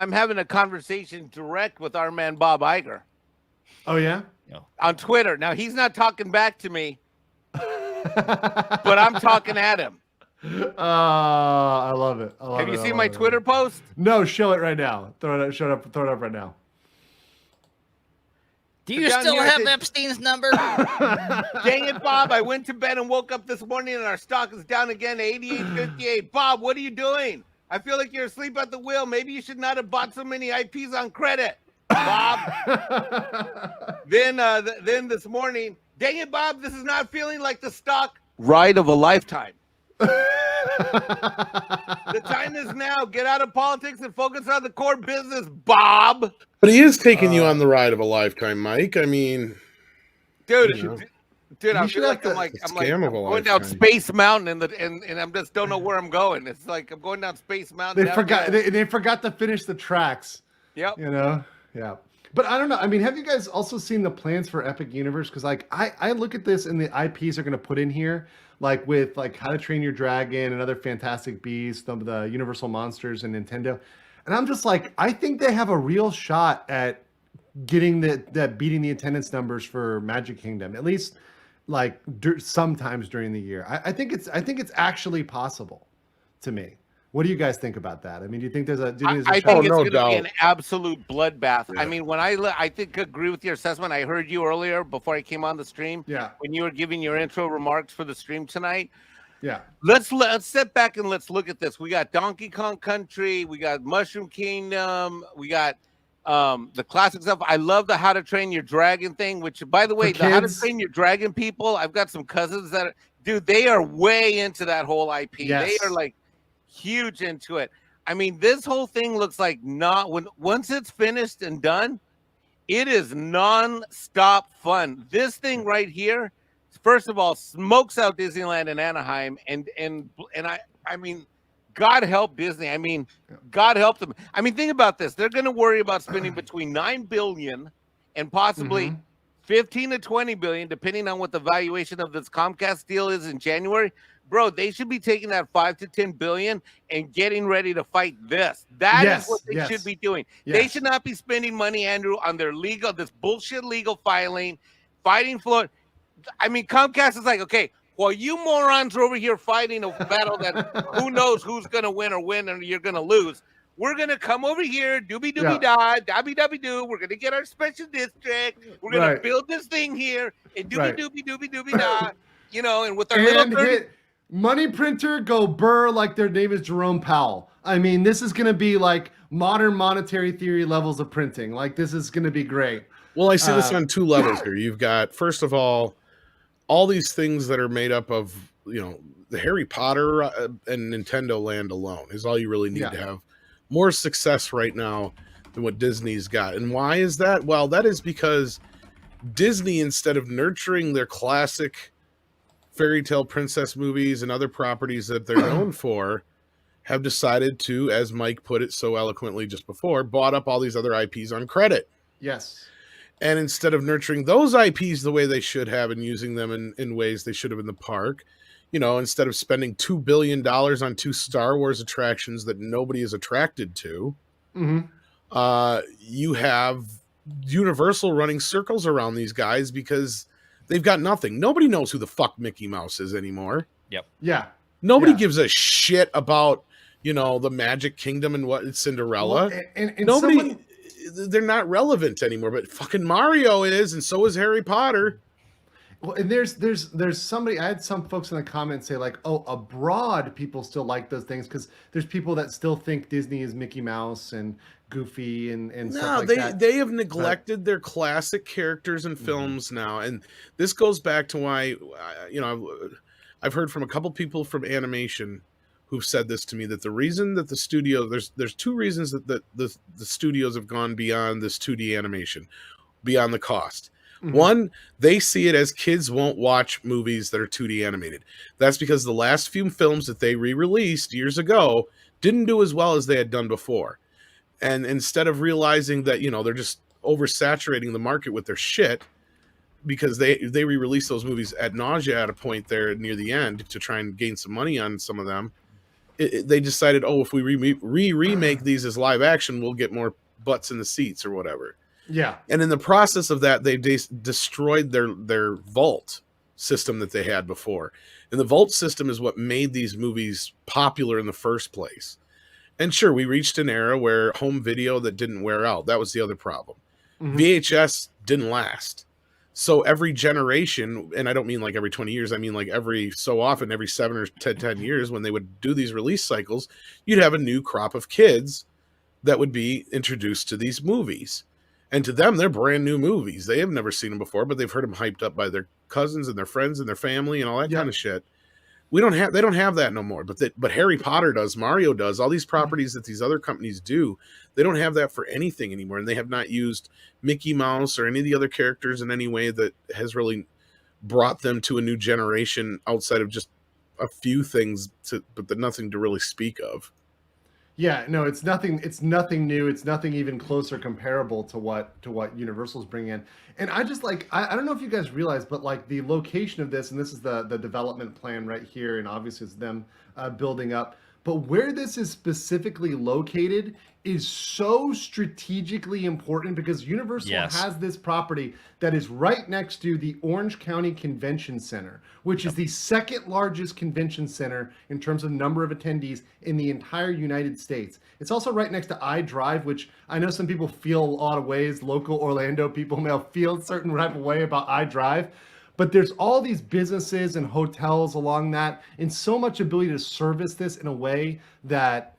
I'm having a conversation direct with our man Bob Iger. Oh yeah, on Twitter. Now he's not talking back to me, but I'm talking at him. I love it. Have you seen my Twitter post? No, show it right now. Throw it up right now. Do you still have Epstein's number? Dang it, Bob. I went to bed and woke up this morning and our stock is down again to 88.58. Bob, what are you doing? I feel like you're asleep at the wheel. Maybe you should not have bought so many IPs on credit, Bob. Then this morning, dang it, Bob, this is not feeling like the stock ride of a lifetime. The time is now. Get out of politics and focus on the core business, Bob. But he is taking you on the ride of a lifetime, Mike. I mean, dude, I feel like I'm going down Space Mountain and I'm just don't know where I'm going. It's like I'm going down Space Mountain. They forgot to finish the tracks. Yep. You know? Yeah. But I don't know. I mean, have you guys also seen the plans for Epic Universe? Because like I look at this and the IPs are going to put in here, like with like How to Train Your Dragon and other Fantastic Beasts, some of the Universal Monsters and Nintendo. And I'm just like, I think they have a real shot at getting beating the attendance numbers for Magic Kingdom, at least like sometimes during the year. I think it's actually possible to me. What do you guys think about that? I mean, do you think there's a? I think it's going to be an absolute bloodbath. Yeah. I mean, when I think agree with your assessment. I heard you earlier before I came on the stream. Yeah. When you were giving your intro remarks for the stream tonight. Yeah. Let's step back and let's look at this. We got Donkey Kong Country. We got Mushroom Kingdom. We got the classic stuff. I love the How to Train Your Dragon thing. Which, by the way, the How to Train Your Dragon people. I've got some cousins that they are way into that whole IP. Yes. They are like huge into it. I mean, this whole thing looks like once it's finished and done, it is non-stop fun. This thing right here, first of all, smokes out Disneyland in Anaheim, and I mean, God help Disney. I mean, God help them. I mean, think about this. They're going to worry about spending between $9 billion and possibly 15 to 20 billion, depending on what the valuation of this Comcast deal is in January. Bro, they should be taking that 5 to 10 billion and getting ready to fight this. That is what they should be doing. Yes. They should not be spending money, Andrew, on their this bullshit legal fighting for. I mean, Comcast is like, okay, well, you morons are over here fighting a battle that who knows who's going to win or you're going to lose. We're going to come over here, doobie-doobie-da, dabby-dabby-doo. We're going to get our special district. We're going to build this thing here, and doobie-doobie-doobie-doobie-da, you know, and with our little money printer go burr like their name is Jerome Powell. I mean, this is going to be like modern monetary theory levels of printing. Like, this is going to be great. Well, I see this on two levels here. You've got, first of all these things that are made up of, you know, the Harry Potter and Nintendo Land alone is all you really need to have more success right now than what Disney's got. And why is that? Well, that is because Disney, instead of nurturing their classic fairy tale princess movies and other properties that they're known for, have decided to, as Mike put it so eloquently just before, bought up all these other IPs on credit. Yes. And instead of nurturing those IPs the way they should have and using them in ways they should have in the park, you know, instead of spending $2 billion on 2 Star Wars attractions that nobody is attracted to, you have Universal running circles around these guys because they've got nothing. Nobody knows who the fuck Mickey Mouse is anymore. Yep. Yeah. Nobody gives a shit about, you know, the Magic Kingdom and what it's Cinderella. Well, and nobody, they're not relevant anymore, but fucking Mario is, and so is Harry Potter. Well, and there's somebody, I had some folks in the comments say like, oh, abroad people still like those things because there's people that still think Disney is Mickey Mouse and Goofy and stuff like that. They have neglected their classic characters and films now, and this goes back to why, you know, I've heard from a couple people from animation who've said this to me, that the reason that the studio, there's 2 reasons that the studios have gone beyond this 2D animation, beyond the cost. One, they see it as kids won't watch movies that are 2D animated. That's because the last few films that they re-released years ago didn't do as well as they had done before. And instead of realizing that, you know, they're just oversaturating the market with their shit, because they re-release those movies ad nausea at a point there near the end to try and gain some money on some of them, they decided, oh, if we remake these as live action, we'll get more butts in the seats or whatever. Yeah. And in the process of that, they destroyed their vault system that they had before. And the vault system is what made these movies popular in the first place. And sure, we reached an era where home video that didn't wear out. That was the other problem. Mhm. VHS didn't last. So every generation, and I don't mean like every 20 years, I mean like every so often, every 7 or 10 years, when they would do these release cycles, you'd have a new crop of kids that would be introduced to these movies. And to them, they're brand new movies. They have never seen them before, but they've heard them hyped up by their cousins and their friends and their family and all that kind of shit. They don't have that no more, but Harry Potter does, Mario does, all these properties that these other companies do. They don't have that for anything anymore. And they have not used Mickey Mouse or any of the other characters in any way that has really brought them to a new generation outside of just a few things but nothing to really speak of. Yeah, no, it's nothing new. It's nothing even closer comparable to what Universal's bringing in. And I just like, I don't know if you guys realize, but like the location of this, and this is the development plan right here, and obviously it's them building up. But where this is specifically located is so strategically important because Universal has this property that is right next to the Orange County Convention Center, which is the second largest convention center in terms of number of attendees in the entire United States. It's also right next to iDrive, which I know some people feel a lot of ways. Local Orlando people may feel a certain type of way about iDrive. But there's all these businesses and hotels along that, and so much ability to service this in a way that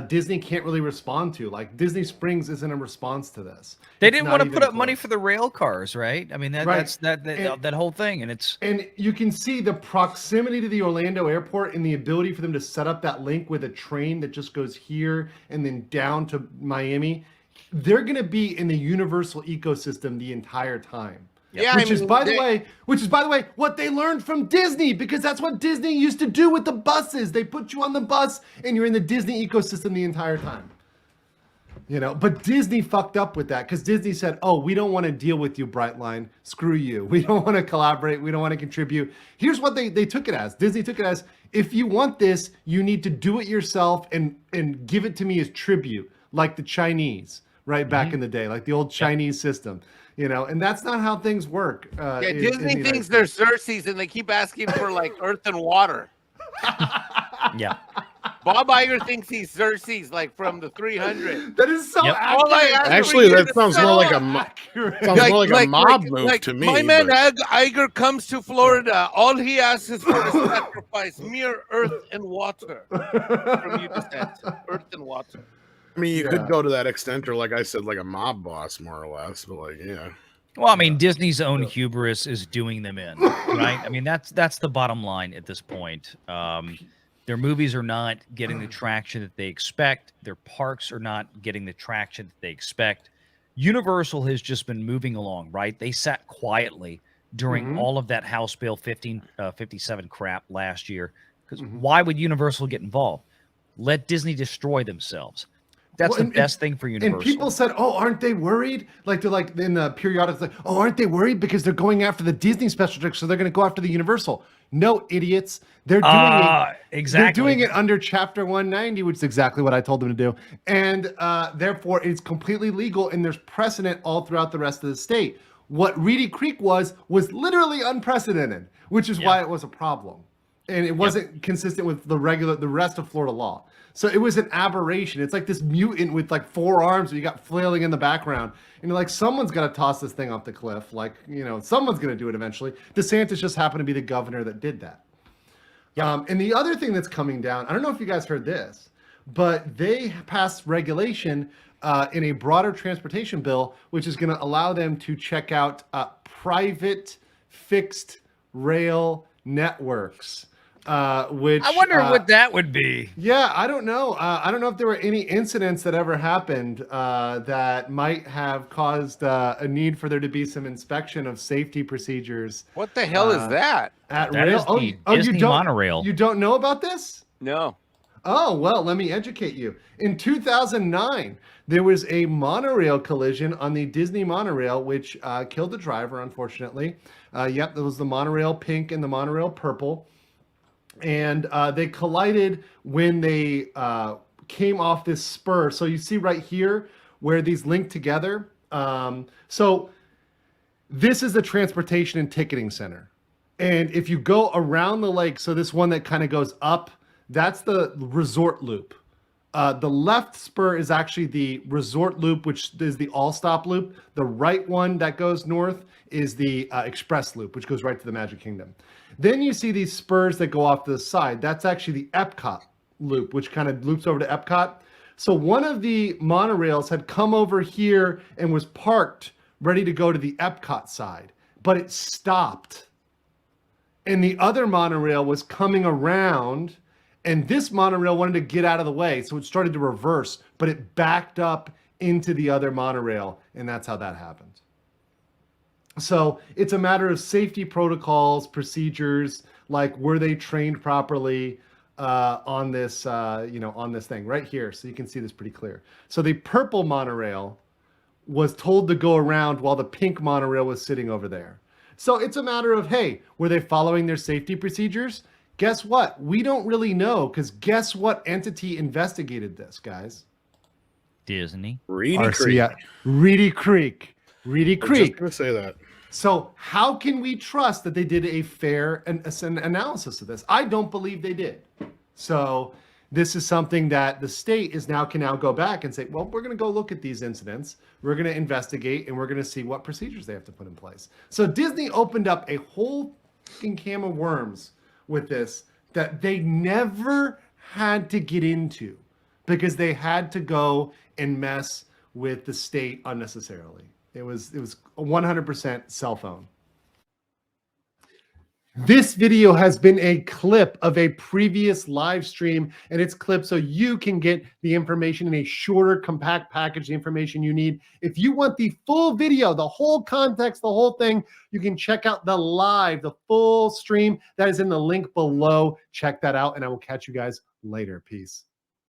Disney can't really respond to. Like Disney Springs isn't a response to this. They didn't want to put up money for the rail cars, right? I mean, that's that whole thing, and you can see the proximity to the Orlando airport and the ability for them to set up that link with a train that just goes here and then down to Miami. They're going to be in the Universal ecosystem the entire time. Yeah, which is by the way what they learned from Disney, because that's what Disney used to do with the buses. They put you on the bus and you're in the Disney ecosystem the entire time. You know, but Disney fucked up with that because Disney said, "Oh, we don't want to deal with you, Brightline. Screw you. We don't want to collaborate. We don't want to contribute." Here's what they took it as. Disney took it as, if you want this, you need to do it yourself and give it to me as tribute, like the Chinese, right back in the day, like the old Chinese system. You know, and that's not how things work. Disney thinks they're Xerxes, and they keep asking for like earth and water. Yeah. Bob Iger thinks he's Xerxes, like from the 300. That is so accurate. Actually, that sounds more like a mob move to me. My man Iger comes to Florida. All he asks is for a sacrifice, mere earth and water. From you descent, earth and water. I mean, you could go to that extent, or like I said, like a mob boss, more or less. But like, yeah. Well, I mean, Disney's own hubris is doing them in, right? I mean, that's the bottom line at this point. Their movies are not getting the traction that they expect. Their parks are not getting the traction that they expect. Universal has just been moving along, right? They sat quietly during all of that House Bill 57 crap last year. Because why would Universal get involved? Let Disney destroy themselves. That's the best thing for Universal. And people said, "Oh, aren't they worried?" Like they're like in the periodics, like, "Oh, aren't they worried because they're going after the Disney special district, so they're going to go after the Universal?" No, idiots. They're doing it. Exactly. They're doing it under Chapter 190, which is exactly what I told them to do, and therefore it's completely legal, and there's precedent all throughout the rest of the state. What Reedy Creek was literally unprecedented, which is why it was a problem, and it wasn't consistent with the rest of Florida law. So it was an aberration. It's like this mutant with like 4 arms that you got flailing in the background. And you're like, someone's got to toss this thing off the cliff. Like, you know, someone's going to do it eventually. DeSantis just happened to be the governor that did that. And the other thing that's coming down, I don't know if you guys heard this, but they passed regulation in a broader transportation bill, which is going to allow them to check out private fixed rail networks. Which I wonder what that would be. Yeah, I don't know. I don't know if there were any incidents that ever happened that might have caused a need for there to be some inspection of safety procedures. What the hell is that? At that rail? Is the Disney monorail. You don't know about this? No. Oh, well, let me educate you. In 2009, there was a monorail collision on the Disney monorail, which killed the driver, unfortunately. Yep, there was the monorail pink and the monorail purple. and they collided when they came off this spur. So you see right here where these link together. So this is the transportation and ticketing center. And if you go around the lake, so this one that kind of goes up, that's the resort loop. The left spur is actually the resort loop, which is the all-stop loop. The right one that goes north is the express loop, which goes right to the Magic Kingdom. Then you see these spurs that go off to the side. That's actually the Epcot loop, which kind of loops over to Epcot. So one of the monorails had come over here and was parked ready to go to the Epcot side, but it stopped. And the other monorail was coming around, and this monorail wanted to get out of the way, so it started to reverse, but it backed up into the other monorail, and that's how that happened. So it's a matter of safety protocols, procedures, like were they trained properly on this, on this thing right here. So you can see this pretty clear. So the purple monorail was told to go around while the pink monorail was sitting over there. So it's a matter of, hey, were they following their safety procedures? Guess what? We don't really know, because guess what entity investigated this, guys? Disney. Reedy Creek. Reedy Creek. Reedy I was Creek. just gonna say that. So how can we trust that they did a fair analysis of this? I don't believe they did. So this is something that the state can now go back and say, well, we're going to go look at these incidents. We're going to investigate, and we're going to see what procedures they have to put in place. So Disney opened up a whole fucking can of worms with this that they never had to get into, because they had to go and mess with the state unnecessarily. It was 100% cell phone. This video has been a clip of a previous live stream, and it's clipped so you can get the information in a shorter, compact package, the information you need. If you want the full video, the whole context, the whole thing, you can check out the full stream. That is in the link below. Check that out, and I will catch you guys later. Peace.